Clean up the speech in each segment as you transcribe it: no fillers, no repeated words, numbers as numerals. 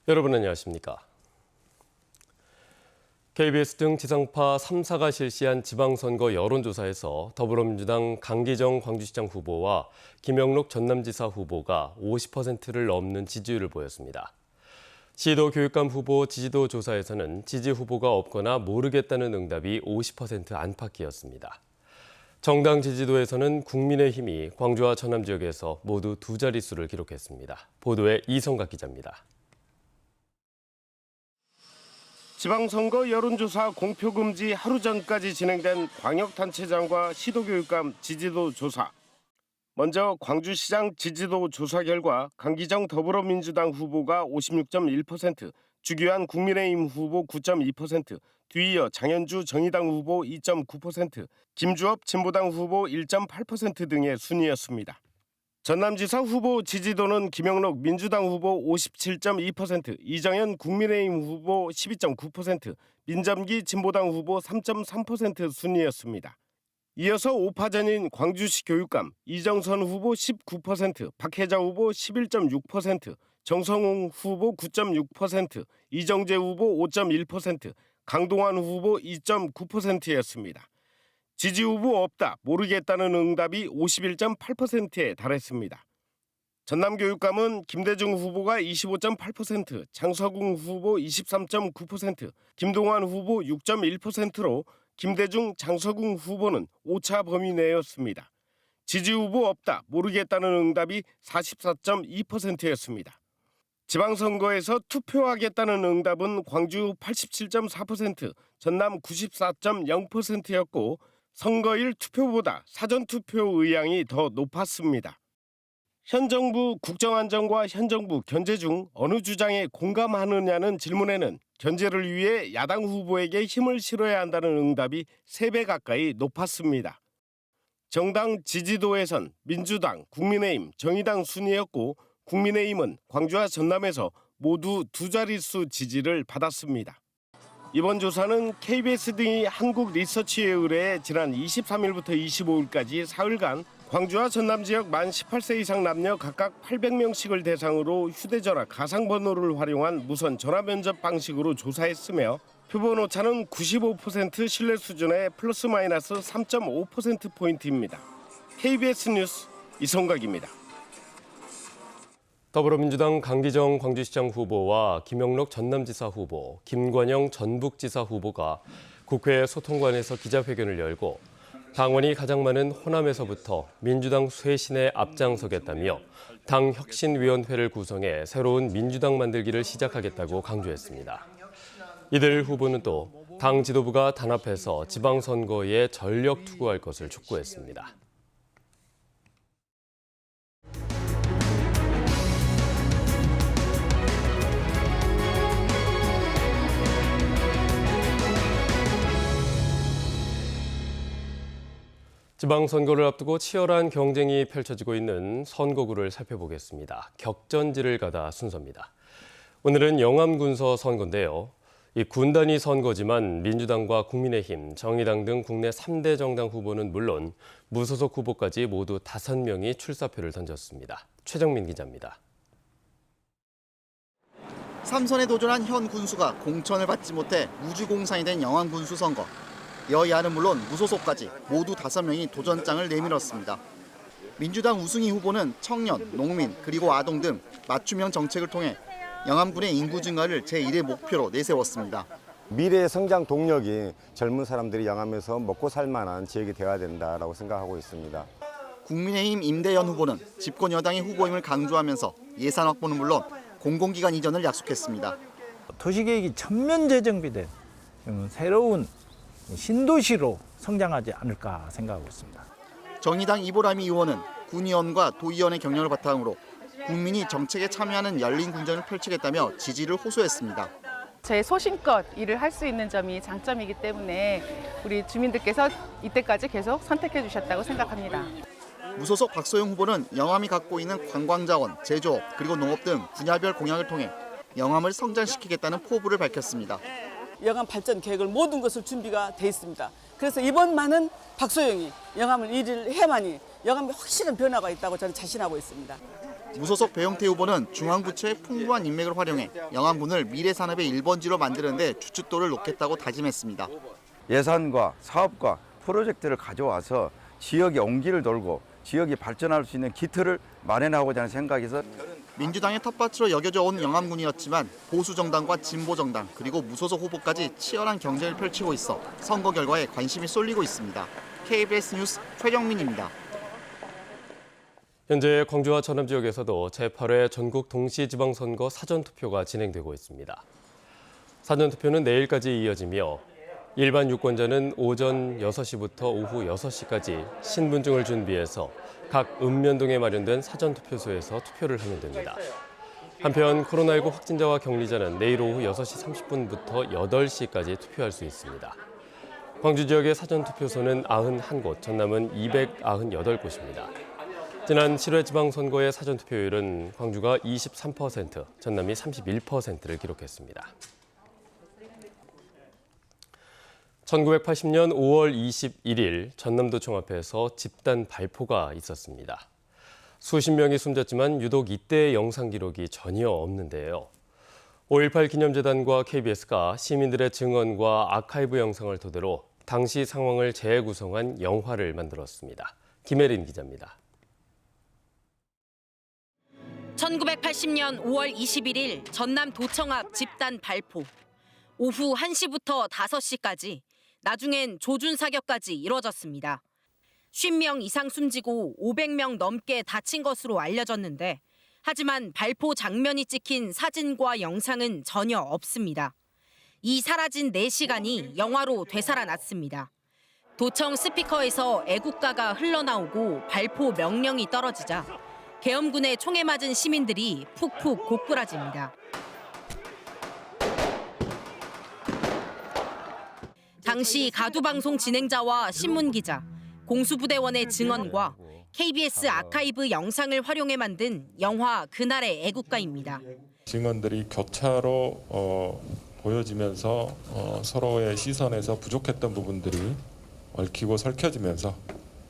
여러분 안녕하십니까? KBS 등 지상파 3사가 실시한 지방선거 여론조사에서 더불어민주당 강기정 광주시장 후보와 김영록 전남지사 후보가 50%를 넘는 지지율을 보였습니다. 시도교육감 후보 지지도 조사에서는 지지 후보가 없거나 모르겠다는 응답이 50% 안팎이었습니다. 정당 지지도에서는 국민의힘이 광주와 전남 지역에서 모두 두 자릿수를 기록했습니다. 보도에 이성각 기자입니다. 지방선거 여론조사 공표금지 하루 전까지 진행된 광역단체장과 시도교육감 지지도 조사. 먼저 광주시장 지지도 조사 결과 강기정 더불어민주당 후보가 56.1%, 주규환 국민의힘 후보 9.2%, 뒤이어 장현주 정의당 후보 2.9%, 김주업 진보당 후보 1.8% 등의 순이었습니다. 전남지사 후보 지지도는 김영록 민주당 후보 57.2%, 이정현 국민의힘 후보 12.9%, 민점기 진보당 후보 3.3% 순이었습니다. 이어서 5파전인 광주시 교육감 이정선 후보 19%, 박혜자 후보 11.6%, 정성웅 후보 9.6%, 이정재 후보 5.1%, 강동환 후보 2.9%였습니다. 지지 후보 없다, 모르겠다는 응답이 51.8%에 달했습니다. 전남교육감은 김대중 후보가 25.8%, 장서궁 후보 23.9%, 김동환 후보 6.1%로 김대중, 장서궁 후보는 오차 범위 내였습니다. 지지 후보 없다, 모르겠다는 응답이 44.2%였습니다. 지방선거에서 투표하겠다는 응답은 광주 87.4%, 전남 94.0%였고 선거일 투표보다 사전투표 의향이 더 높았습니다. 현 정부 국정안정과 현 정부 견제 중 어느 주장에 공감하느냐는 질문에는 견제를 위해 야당 후보에게 힘을 실어야 한다는 응답이 3배 가까이 높았습니다. 정당 지지도에선 민주당, 국민의힘, 정의당 순이었고 국민의힘은 광주와 전남에서 모두 두 자릿수 지지를 받았습니다. 이번 조사는 KBS 등이 한국리서치에 의뢰해 지난 23일부터 25일까지 사흘간 광주와 전남 지역 만 18세 이상 남녀 각각 800명씩을 대상으로 휴대전화 가상번호를 활용한 무선 전화면접 방식으로 조사했으며 표본 오차는 95% 신뢰 수준의 플러스 마이너스 3.5%포인트입니다. KBS 뉴스 이성각입니다. 더불어민주당 강기정 광주시장 후보와 김영록 전남지사 후보, 김관영 전북지사 후보가 국회 소통관에서 기자회견을 열고 당원이 가장 많은 호남에서부터 민주당 쇄신에 앞장서겠다며 당 혁신위원회를 구성해 새로운 민주당 만들기를 시작하겠다고 강조했습니다. 이들 후보는 또 당 지도부가 단합해서 지방선거에 전력 투구할 것을 촉구했습니다. 지방선거를 앞두고 치열한 경쟁이 펼쳐지고 있는 선거구를 살펴보겠습니다. 격전지를 가다 순서입니다. 오늘은 영암군서 선거인데요. 이 군단위 선거지만 민주당과 국민의힘, 정의당 등 국내 3대 정당 후보는 물론 무소속 후보까지 모두 5명이 출사표를 던졌습니다. 최정민 기자입니다. 3선에 도전한 현 군수가 공천을 받지 못해 무주공산이 된 영암군수 선거. 여야는 물론 무소속까지 모두 5명이 도전장을 내밀었습니다. 민주당 우승희 후보는 청년, 농민, 그리고 아동 등 맞춤형 정책을 통해 영암군의 인구 증가를 제1의 목표로 내세웠습니다. 미래의 성장 동력이 젊은 사람들이 영암에서 먹고 살 만한 지역이 되어야 된다고 생각하고 있습니다. 국민의힘 임대현 후보는 집권 여당의 후보임을 강조하면서 예산 확보는 물론 공공기관 이전을 약속했습니다. 도시계획이 전면 재정비된 새로운 신도시로 성장하지 않을까 생각하고 있습니다. 정의당 이보람이 의원은 군의원과 도의원의 경력을 바탕으로 국민이 정책에 참여하는 열린 군전을 펼치겠다며 지지를 호소했습니다. 제 소신껏 일을 할 수 있는 점이 장점이기 때문에 우리 주민들께서 이때까지 계속 선택해 주셨다고 생각합니다. 무소속 박소영 후보는 영암이 갖고 있는 관광자원, 제조업, 그리고 농업 등 분야별 공약을 통해 영암을 성장시키겠다는 포부를 밝혔습니다. 영암 발전 계획을 모든 것을 준비가 돼 있습니다. 그래서 이번만은 박소영이 영암을 일을 해야만이 영암에 확실한 변화가 있다고 저는 자신하고 있습니다. 무소속 배용태 후보는 중앙부처의 풍부한 인맥을 활용해 영암군을 미래산업의 1번지로 만드는 데 주춧돌을 놓겠다고 다짐했습니다. 예산과 사업과 프로젝트를 가져와서 지역의 온기를 돌고 지역이 발전할 수 있는 기틀을 마련하고자 하는 생각에서 민주당의 텃밭으로 여겨져 온 영암군이었지만 보수정당과 진보정당 그리고 무소속 후보까지 치열한 경쟁을 펼치고 있어 선거 결과에 관심이 쏠리고 있습니다. KBS 뉴스 최경민입니다. 현재 광주와 전남 지역에서도 제8회 전국 동시지방선거 사전투표가 진행되고 있습니다. 사전투표는 내일까지 이어지며 일반 유권자는 오전 6시부터 오후 6시까지 신분증을 준비해서 각 읍면동에 마련된 사전투표소에서 투표를 하면 됩니다. 한편 코로나19 확진자와 격리자는 내일 오후 6시 30분부터 8시까지 투표할 수 있습니다. 광주 지역의 사전투표소는 91곳, 전남은 298곳입니다. 지난 7회 지방선거의 사전투표율은 광주가 23%, 전남이 31%를 기록했습니다. 1980년 5월 21일 전남도청 앞에서 집단 발포가 있었습니다. 수십 명이 숨졌지만 유독 이때의 영상 기록이 전혀 없는데요. 5.18 기념재단과 KBS가 시민들의 증언과 아카이브 영상을 토대로 당시 상황을 재구성한 영화를 만들었습니다. 김혜린 기자입니다. 1980년 5월 21일 전남 도청 앞 집단 발포. 오후 1시부터 5시까지, 나중엔 조준 사격까지 이뤄졌습니다. 50명 이상 숨지고 500명 넘게 다친 것으로 알려졌는데 하지만 발포 장면이 찍힌 사진과 영상은 전혀 없습니다. 이 사라진 4시간이 영화로 되살아났습니다. 도청 스피커에서 애국가가 흘러나오고 발포 명령이 떨어지자 계엄군의 총에 맞은 시민들이 푹푹 고꾸라집니다. 당시 가두방송 진행자와 신문기자, 공수부대원의 증언과 KBS 아카이브 영상을 활용해 만든 영화 그날의 애국가입니다. 증언들이 교차로 보여지면서 서로의 시선에서 부족했던 부분들이 얽히고 설켜지면서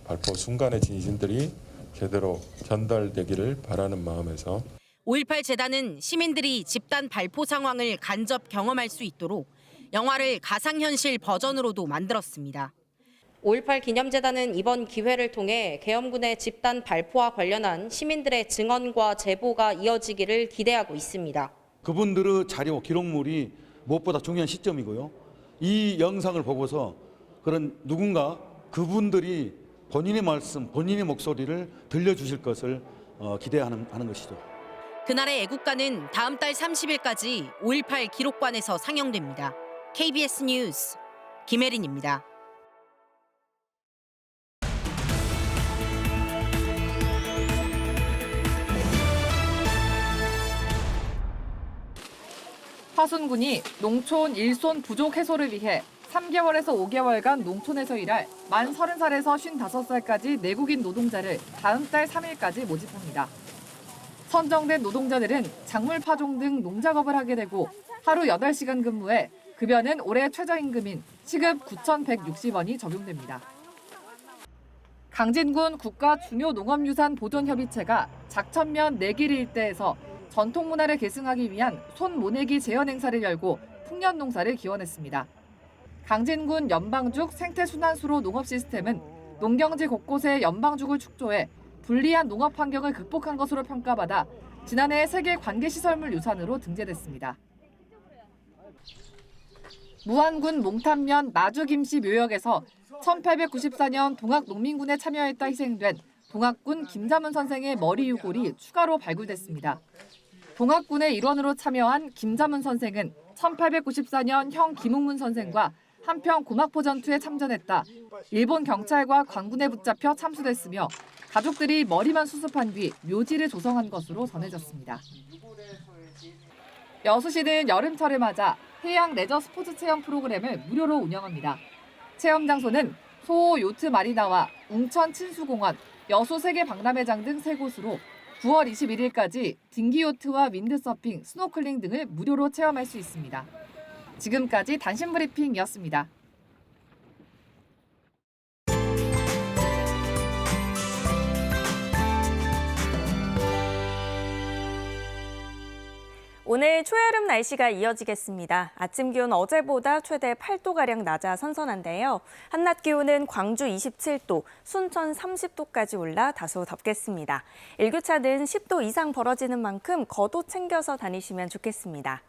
발포 순간의 진실들이 제대로 전달되기를 바라는 마음에서 5.18 재단은 시민들이 집단 발포 상황을 간접 경험할 수 있도록 영화를 가상현실 버전으로도 만들었습니다. 5.18 기념재단은 이번 기회를 통해 계엄군의 집단 발포와 관련한 시민들의 증언과 제보가 이어지기를 기대하고 있습니다. 그분들의 자료, 기록물이 무엇보다 중요한 시점이고요. 이 영상을 보고서 그런 누군가 그분들이 본인의 말씀, 본인의 목소리를 들려주실 것을 기대하는 것이죠. 그날의 애국가는 다음 달 30일까지 5.18 기록관에서 상영됩니다. KBS 뉴스 김혜린입니다. 화순군이 농촌 일손 부족 해소를 위해 3개월에서 5개월간 농촌에서 일할 만 30살에서 55살까지 내국인 노동자를 다음 달 3일까지 모집합니다. 선정된 노동자들은 작물 파종 등 농작업을 하게 되고 하루 8시간 근무에 급여는 올해 최저임금인 시급 9,160원이 적용됩니다. 강진군 국가중요농업유산보존협의체가 작천면 내길 일대에서 전통문화를 계승하기 위한 손모내기 재현 행사를 열고 풍년농사를 기원했습니다. 강진군 연방죽 생태순환수로 농업시스템은 농경지 곳곳에 연방죽을 축조해 불리한 농업 환경을 극복한 것으로 평가받아 지난해 세계 관계시설물 유산으로 등재됐습니다. 무안군 몽탄면 나주김씨 묘역에서 1894년 동학농민군에 참여했다 희생된 동학군 김자문 선생의 머리 유골이 추가로 발굴됐습니다. 동학군의 일원으로 참여한 김자문 선생은 1894년 형 김웅문 선생과 한평 고막포 전투에 참전했다 일본 경찰과 관군에 붙잡혀 참수됐으며 가족들이 머리만 수습한 뒤 묘지를 조성한 것으로 전해졌습니다. 여수시는 여름철을 맞아 해양 레저 스포츠 체험 프로그램을 무료로 운영합니다. 체험 장소는 소호 요트 마리나와 웅천 친수공원, 여수 세계 박람회장 등 3곳으로 9월 21일까지 딩기요트와 윈드서핑, 스노클링 등을 무료로 체험할 수 있습니다. 지금까지 단신 브리핑이었습니다. 오늘 초여름 날씨가 이어지겠습니다. 아침 기온 어제보다 최대 8도가량 낮아 선선한데요. 한낮 기온은 광주 27도, 순천 30도까지 올라 다소 덥겠습니다. 일교차는 10도 이상 벌어지는 만큼 겉옷 챙겨서 다니시면 좋겠습니다.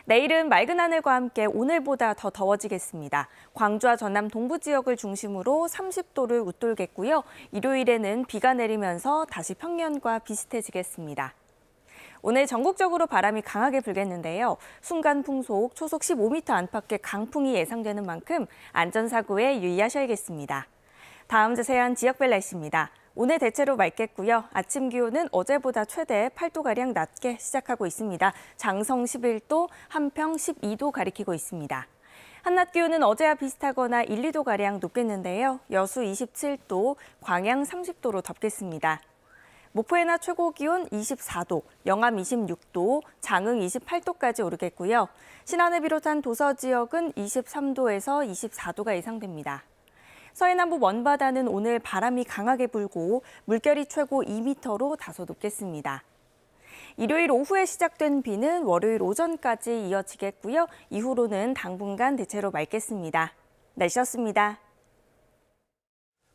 내일은 맑은 하늘과 함께 오늘보다 더 더워지겠습니다. 광주와 전남 동부 지역을 중심으로 30도를 웃돌겠고요. 일요일에는 비가 내리면서 다시 평년과 비슷해지겠습니다. 오늘 전국적으로 바람이 강하게 불겠는데요. 순간 풍속 초속 15m 안팎의 강풍이 예상되는 만큼 안전사고에 유의하셔야겠습니다. 다음 자세한 지역별 날씨입니다. 오늘 대체로 맑겠고요. 아침 기온은 어제보다 최대 8도가량 낮게 시작하고 있습니다. 장성 11도, 한평 12도 가리키고 있습니다. 한낮 기온은 어제와 비슷하거나 1, 2도가량 높겠는데요. 여수 27도, 광양 30도로 덥겠습니다. 목포의 낮 최고 기온 24도, 영암 26도, 장흥 28도까지 오르겠고요. 신안을 비롯한 도서 지역은 23도에서 24도가 예상됩니다. 서해남부 먼바다는 오늘 바람이 강하게 불고 물결이 최고 2m로 다소 높겠습니다. 일요일 오후에 시작된 비는 월요일 오전까지 이어지겠고요. 이후로는 당분간 대체로 맑겠습니다. 날씨였습니다.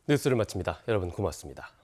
뉴스를 마칩니다. 여러분 고맙습니다.